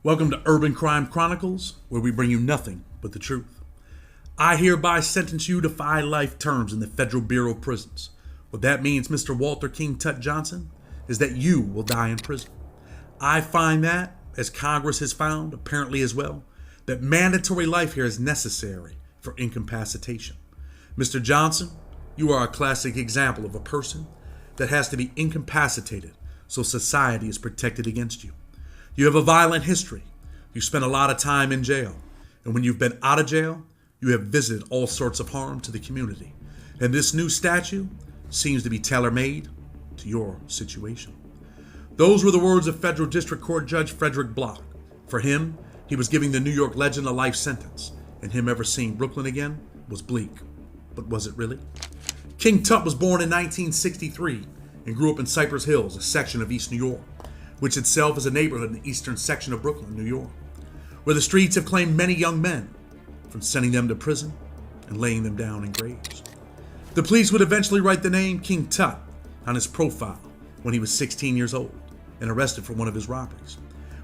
Welcome to Urban Crime Chronicles, where we bring you nothing but the truth. I hereby sentence you to 5 life terms in the Federal Bureau of Prisons. What that means, Mr. Walter King Tut Johnson, is that you will die in prison. I find that, as Congress has found, apparently as well, that mandatory life here is necessary for incapacitation. Mr. Johnson, you are a classic example of a person that has to be incapacitated so society is protected against you. You have a violent history. You spent a lot of time in jail. And when you've been out of jail, you have visited all sorts of harm to the community. And this new statute seems to be tailor-made to your situation. Those were the words of Federal District Court Judge Frederick Block. For him, he was giving the New York legend a life sentence. And him ever seeing Brooklyn again was bleak. But was it really? King Tut was born in 1963 and grew up in Cypress Hills, a section of East New York, which itself is a neighborhood in the eastern section of Brooklyn, New York, where the streets have claimed many young men, from sending them to prison and laying them down in graves. The police would eventually write the name King Tut on his profile when he was 16 years old and arrested for one of his robberies.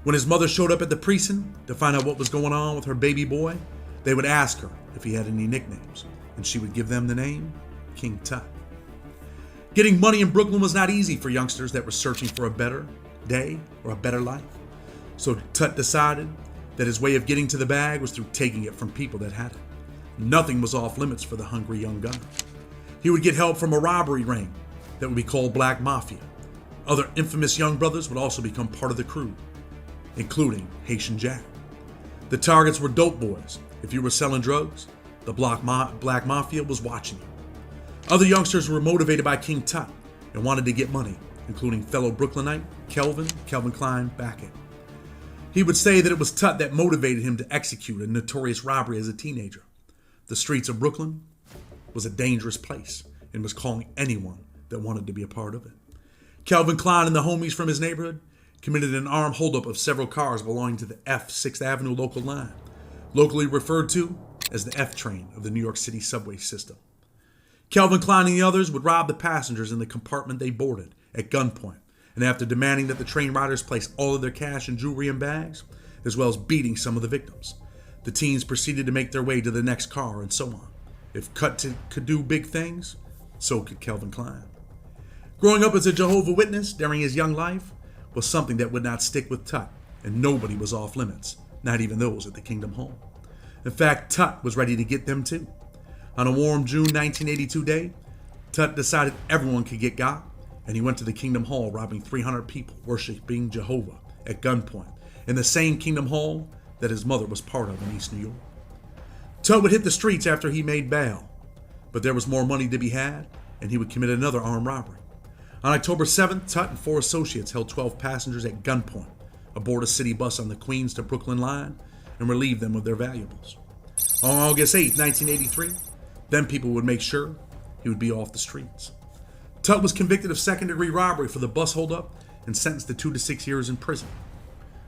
When his mother showed up at the precinct to find out what was going on with her baby boy, they would ask her if he had any nicknames, and she would give them the name King Tut. Getting money in Brooklyn was not easy for youngsters that were searching for a better day or a better life. So Tut decided that his way of getting to the bag was through taking it from people that had it. Nothing was off limits for the hungry young gunner. He would get help from a robbery ring that would be called Black Mafia. Other infamous young brothers would also become part of the crew, including Haitian Jack. The targets were dope boys. If you were selling drugs, the Black Mafia was watching you. Other youngsters were motivated by King Tut and wanted to get money, including fellow Brooklynite Calvin Klein Backett. He would say that it was Tut that motivated him to execute a notorious robbery as a teenager. The streets of Brooklyn was a dangerous place and was calling anyone that wanted to be a part of it. Calvin Klein and the homies from his neighborhood committed an armed holdup of several cars belonging to the F 6th Avenue local line, locally referred to as the F train of the New York City subway system. Calvin Klein and the others would rob the passengers in the compartment they boarded at gunpoint, and after demanding that the train riders place all of their cash and jewelry in bags, as well as beating some of the victims, the teens proceeded to make their way to the next car and so on. If Tut could do big things, so could Calvin Klein. Growing up as a Jehovah's Witness during his young life was something that would not stick with Tut, and nobody was off limits, not even those at the Kingdom Hall. In fact, Tut was ready to get them too. On a warm June 1982 day, Tut decided everyone could get got, and he went to the Kingdom Hall, robbing 300 people worshiping Jehovah at gunpoint in the same Kingdom Hall that his mother was part of in East New York. Tut would hit the streets after he made bail, but there was more money to be had, and he would commit another armed robbery. On October 7th, Tut and 4 associates held 12 passengers at gunpoint aboard a city bus on the Queens to Brooklyn line and relieved them of their valuables. On August 8th, 1983, then people would make sure he would be off the streets. Tut was convicted of second-degree robbery for the bus holdup and sentenced to 2 to 6 years in prison.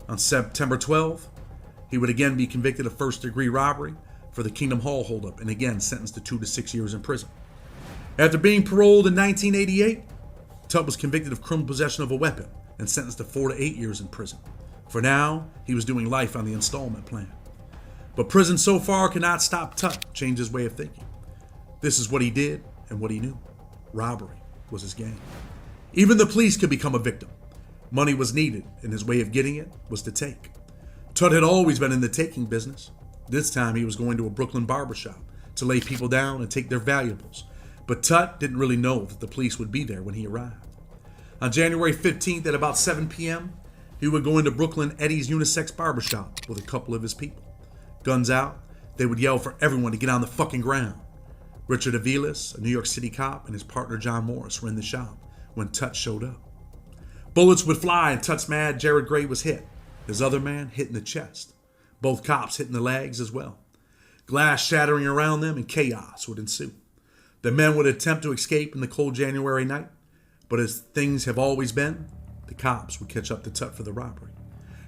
On September 12th, he would again be convicted of first-degree robbery for the Kingdom Hall holdup and again sentenced to 2 to 6 years in prison. After being paroled in 1988, Tut was convicted of criminal possession of a weapon and sentenced to 4 to 8 years in prison. For now, he was doing life on the installment plan. But prison so far cannot stop Tut change his way of thinking. This is what he did and what he knew. Robbery was his game. Even the police could become a victim. Money was needed, and his way of getting it was to take. Tut had always been in the taking business. This time he was going to a Brooklyn barbershop to lay people down and take their valuables. But Tut didn't really know that the police would be there when he arrived. On January 15th at about 7 p.m., he would go into Brooklyn Eddie's unisex barbershop with a couple of his people. Guns out, they would yell for everyone to get on the fucking ground. Richard Aviles, a New York City cop, and his partner John Morris were in the shop when Tut showed up. Bullets would fly and Tut's man Jared Gray was hit. His other man hit in the chest. Both cops hit in the legs as well. Glass shattering around them and chaos would ensue. The men would attempt to escape in the cold January night, but as things have always been, the cops would catch up to Tut for the robbery.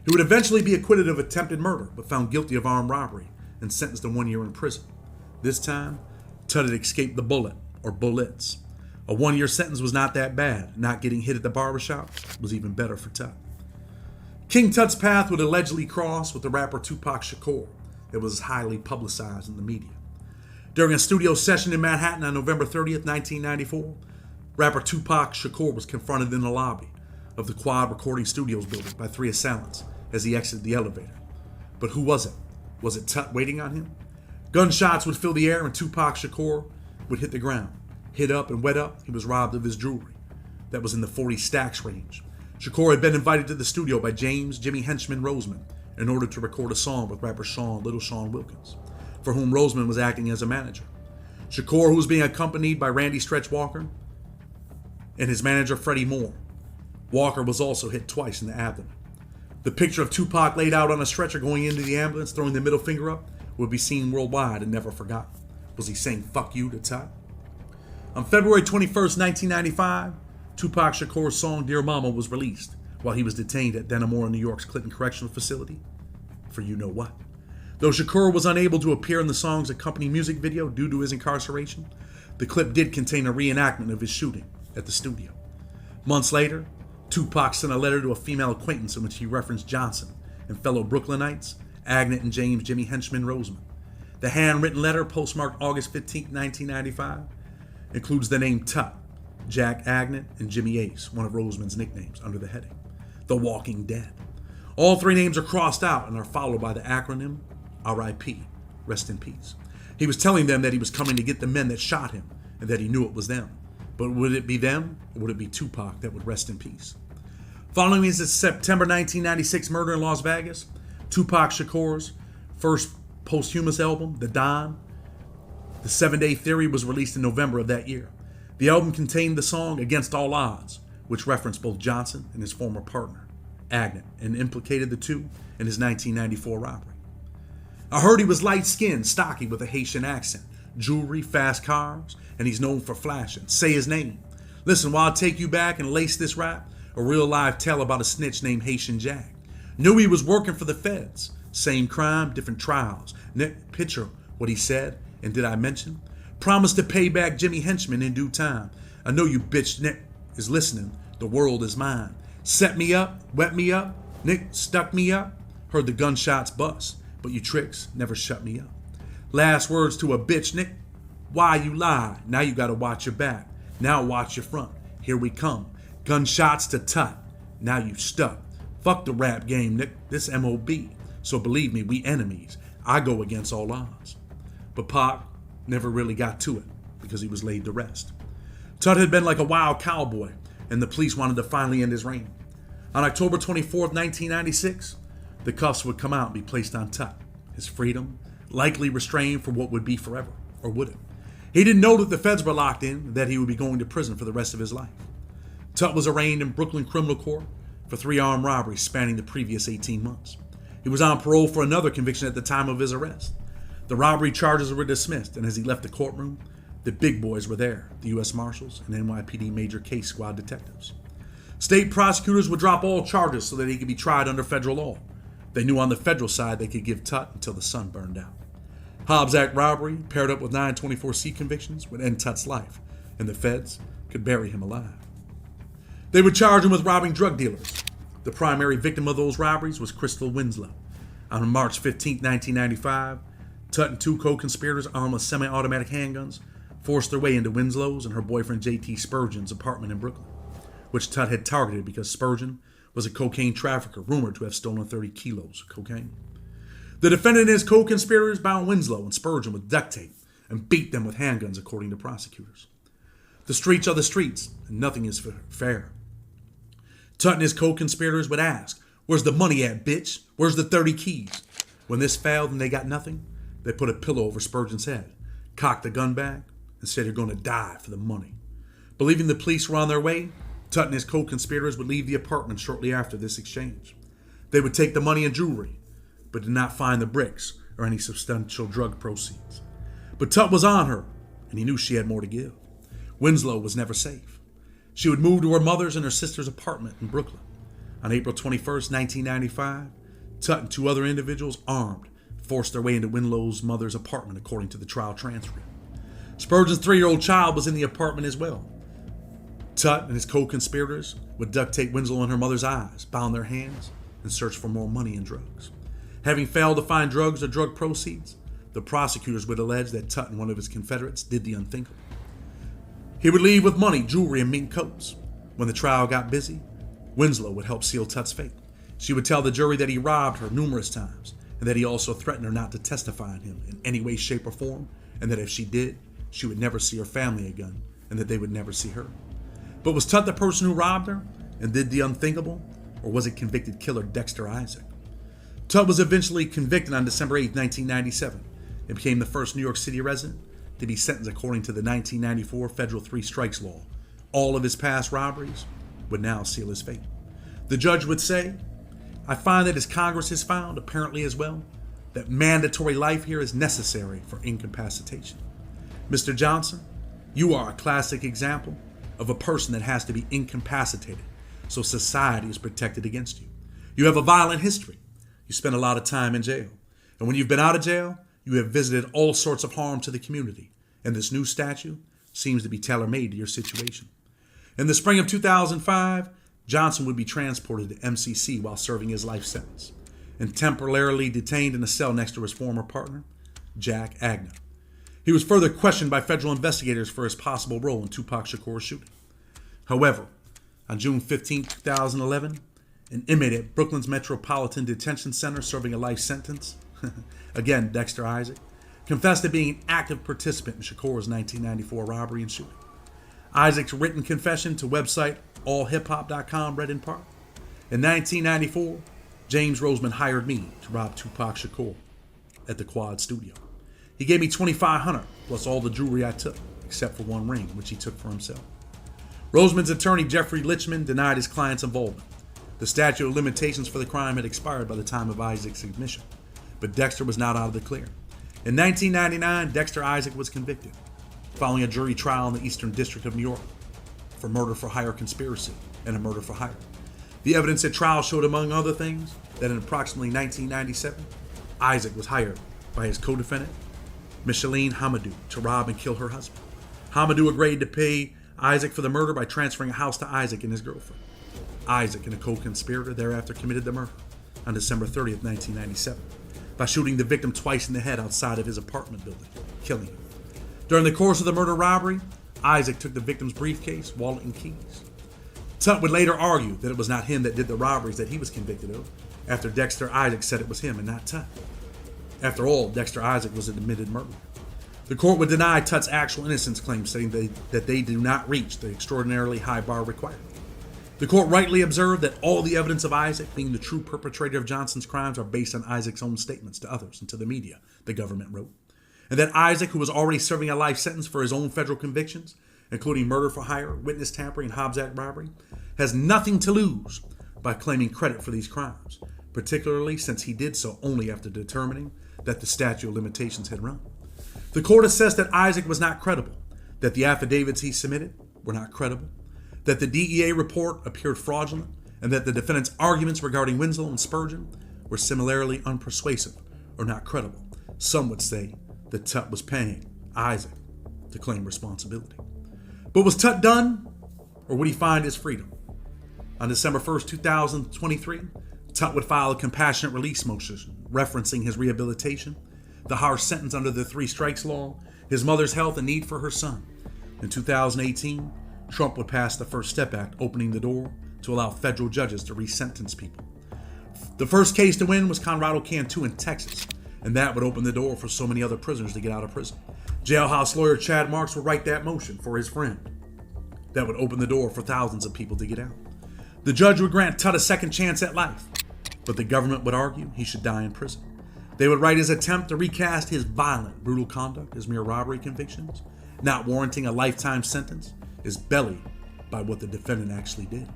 He would eventually be acquitted of attempted murder, but found guilty of armed robbery and sentenced to 1 year in prison. This time, Tut had escaped the bullet, or bullets. A 1 year sentence was not that bad. Not getting hit at the barbershop was even better for Tut. King Tut's path would allegedly cross with the rapper Tupac Shakur. It was highly publicized in the media. During a studio session in Manhattan on November 30th, 1994, rapper Tupac Shakur was confronted in the lobby of the Quad Recording Studios building by 3 assailants as he exited the elevator. But who was it? Was it Tut waiting on him? Gunshots would fill the air and Tupac Shakur would hit the ground. Hit up and wet up, he was robbed of his jewelry. That was in the 40 stacks range. Shakur had been invited to the studio by James Jimmy Henchman Roseman in order to record a song with rapper Little Sean Wilkins, for whom Roseman was acting as a manager. Shakur, who was being accompanied by Randy Stretch Walker and his manager Freddie Moore. Walker was also hit twice in the abdomen. The picture of Tupac laid out on a stretcher going into the ambulance, throwing the middle finger up, would be seen worldwide and never forgotten. Was he saying "fuck you" to Tut? On February 21st, 1995, Tupac Shakur's song "Dear Mama" was released while he was detained at Denimora, New York's Clinton Correctional Facility for you know what. Though Shakur was unable to appear in the song's accompanying music video due to his incarceration, the clip did contain a reenactment of his shooting at the studio. Months later, Tupac sent a letter to a female acquaintance in which he referenced Johnson and fellow Brooklynites, Agnet and James Jimmy Henchman Roseman. The handwritten letter, postmarked August 15, 1995, includes the name Tut, Jack Agnet, and Jimmy Ace, one of Roseman's nicknames, under the heading The Walking Dead. All 3 names are crossed out and are followed by the acronym RIP, rest in peace. He was telling them that he was coming to get the men that shot him and that he knew it was them. But would it be them or would it be Tupac that would rest in peace? Following his September 1996 murder in Las Vegas, Tupac Shakur's first posthumous album, The Don, The 7-Day Theory, was released in November of that year. The album contained the song Against All Odds, which referenced both Johnson and his former partner, Agnet, and implicated the two in his 1994 robbery. I heard he was light-skinned, stocky with a Haitian accent, jewelry, fast cars, and he's known for flashing. Say his name. Listen, while I take you back and lace this rap, a real live tale about a snitch named Haitian Jack. Knew he was working for the feds. Same crime, different trials. Picture what he said, and did I mention? Promised to pay back Jimmy Henchman in due time. I know you bitch Nick is listening. The world is mine. Set me up, wet me up. Nick stuck me up. Heard the gunshots bust, but you tricks never shut me up. Last words to a bitch, Nick. Why you lie? Now you gotta watch your back. Now watch your front. Here we come. Gunshots to Tut. Now you stuck. Fuck the rap game, Nick. This MOB. So believe me, we enemies. I go against all odds. But Pac never really got to it because he was laid to rest. Tut had been like a wild cowboy, and the police wanted to finally end his reign. On October 24th, 1996, the cuffs would come out and be placed on Tut. His freedom, likely restrained for what would be forever, or would it? He didn't know that the feds were locked in and that he would be going to prison for the rest of his life. Tut was arraigned in Brooklyn Criminal Court for 3 armed robberies spanning the previous 18 months. He was on parole for another conviction at the time of his arrest. The robbery charges were dismissed, and as he left the courtroom, the big boys were there, the U.S. Marshals and NYPD Major Case Squad detectives. State prosecutors would drop all charges so that he could be tried under federal law. They knew on the federal side they could give Tut until the sun burned out. Hobbs Act robbery, paired up with 924C convictions, would end Tut's life, and the feds could bury him alive. They would charge him with robbing drug dealers. The primary victim of those robberies was Crystal Winslow. On March 15, 1995, Tut and 2 co-conspirators armed with semi-automatic handguns forced their way into Winslow's and her boyfriend J.T. Spurgeon's apartment in Brooklyn, which Tut had targeted because Spurgeon was a cocaine trafficker rumored to have stolen 30 kilos of cocaine. The defendant and his co-conspirators bound Winslow and Spurgeon with duct tape and beat them with handguns, according to prosecutors. The streets are the streets, and nothing is fair. Tut and his co-conspirators would ask, "Where's the money at, bitch? Where's the 30 keys?" When this failed and they got nothing, they put a pillow over Spurgeon's head, cocked the gun back, and said, "You're going to die for the money." Believing the police were on their way, Tut and his co-conspirators would leave the apartment shortly after this exchange. They would take the money and jewelry, but did not find the bricks or any substantial drug proceeds. But Tut was on her, and he knew she had more to give. Winslow was never safe. She would move to her mother's and her sister's apartment in Brooklyn. On April 21st, 1995, Tut and 2 other individuals, armed, forced their way into Winslow's mother's apartment, according to the trial transcript. Spurgeon's 3-year-old child was in the apartment as well. Tut and his co-conspirators would duct tape Winslow and her mother's eyes, bound their hands, in search for more money and drugs. Having failed to find drugs or drug proceeds, the prosecutors would allege that Tut and one of his Confederates did the unthinkable. He would leave with money, jewelry, and mink coats. When the trial got busy, Winslow would help seal Tut's fate. She would tell the jury that he robbed her numerous times, and that he also threatened her not to testify on him in any way, shape, or form, and that if she did, she would never see her family again, and that they would never see her. But was Tut the person who robbed her and did the unthinkable, or was it convicted killer Dexter Isaac? Tut was eventually convicted on December 8, 1997, and became the first New York City resident to be sentenced according to the 1994 federal three strikes law. All of his past robberies would now seal his fate. The judge would say, "I find that as Congress has found, apparently as well, that mandatory life here is necessary for incapacitation. Mr. Johnson, you are a classic example of a person that has to be incapacitated, so society is protected against you. You have a violent history. You spent a lot of time in jail. And when you've been out of jail, you have visited all sorts of harm to the community. And this new statute seems to be tailor-made to your situation." In the spring of 2005, Johnson would be transported to MCC while serving his life sentence and temporarily detained in a cell next to his former partner, Jack Agnew. He was further questioned by federal investigators for his possible role in Tupac Shakur's shooting. However, on June 15, 2011, an inmate at Brooklyn's Metropolitan Detention Center serving a life sentence, again Dexter Isaac, confessed to being an active participant in Shakur's 1994 robbery and shooting. Isaac's written confession to website allhiphop.com read in part, "In 1994, James Roseman hired me to rob Tupac Shakur at the Quad Studio. He gave me $2,500 plus all the jewelry I took, except for one ring, which he took for himself." Roseman's attorney, Jeffrey Lichman, denied his client's involvement. The statute of limitations for the crime had expired by the time of Isaac's admission, but Dexter was not out of the clear. In 1999, Dexter Isaac was convicted, following a jury trial in the Eastern District of New York for murder for hire conspiracy and a murder for hire. The evidence at trial showed, among other things, that in approximately 1997, Isaac was hired by his co-defendant, Micheline Hamadou, to rob and kill her husband. Hamadou agreed to pay Isaac for the murder by transferring a house to Isaac and his girlfriend. Isaac and a co-conspirator thereafter committed the murder on December 30th, 1997, by shooting the victim twice in the head outside of his apartment building, killing him. During the course of the murder-robbery, Isaac took the victim's briefcase, wallet, and keys. Tut would later argue that it was not him that did the robberies that he was convicted of, after Dexter Isaac said it was him and not Tut. After all, Dexter Isaac was an admitted murderer. The court would deny Tut's actual innocence claims, stating that they do not reach the extraordinarily high bar required. The court rightly observed that all the evidence of Isaac being the true perpetrator of Johnson's crimes are based on Isaac's own statements to others and to the media, the government wrote, and that Isaac, who was already serving a life sentence for his own federal convictions, including murder for hire, witness tampering, and Hobbs Act robbery, has nothing to lose by claiming credit for these crimes, particularly since he did so only after determining that the statute of limitations had run. The court assessed that Isaac was not credible, that the affidavits he submitted were not credible, that the DEA report appeared fraudulent, and that the defendant's arguments regarding Winslow and Spurgeon were similarly unpersuasive or not credible. Some would say that Tut was paying Isaac to claim responsibility. But was Tut done, or would he find his freedom? On December 1st, 2023, Tut would file a compassionate release motion referencing his rehabilitation, the harsh sentence under the three strikes law, his mother's health and need for her son. In 2018, Trump would pass the First Step Act, opening the door to allow federal judges to re-sentence people. The first case to win was Conrado Cantu in Texas, and that would open the door for so many other prisoners to get out of prison. Jailhouse lawyer Chad Marks would write that motion for his friend. That would open the door for thousands of people to get out. The judge would grant Tut a second chance at life, but the government would argue he should die in prison. They would write his attempt to recast his violent, brutal conduct as mere robbery convictions, not warranting a lifetime sentence, is bellied by what the defendant actually did.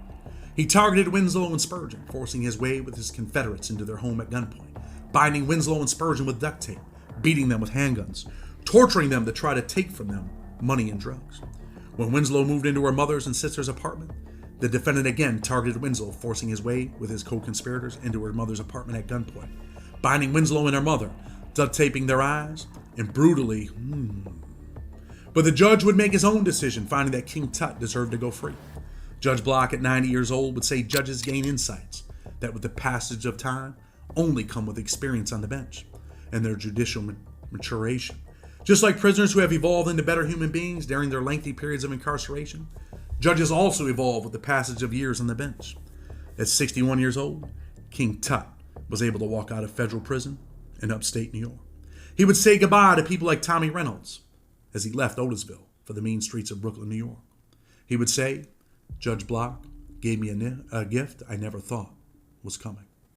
He targeted Winslow and Spurgeon, forcing his way with his Confederates into their home at gunpoint, binding Winslow and Spurgeon with duct tape, beating them with handguns, torturing them to try to take from them money and drugs. When Winslow moved into her mother's and sister's apartment, the defendant again targeted Winslow, forcing his way with his co-conspirators into her mother's apartment at gunpoint, binding Winslow and her mother, duct taping their eyes, and brutally. But the judge would make his own decision, finding that King Tut deserved to go free. Judge Block, at 90 years old, would say judges gain insights that with the passage of time only come with experience on the bench and their judicial maturation. Just like prisoners who have evolved into better human beings during their lengthy periods of incarceration, judges also evolve with the passage of years on the bench. At 61 years old, King Tut was able to walk out of federal prison in upstate New York. He would say goodbye to people like Tommy Reynolds as he left Otisville for the mean streets of Brooklyn, New York. He would say, Judge Block gave me a gift I never thought was coming.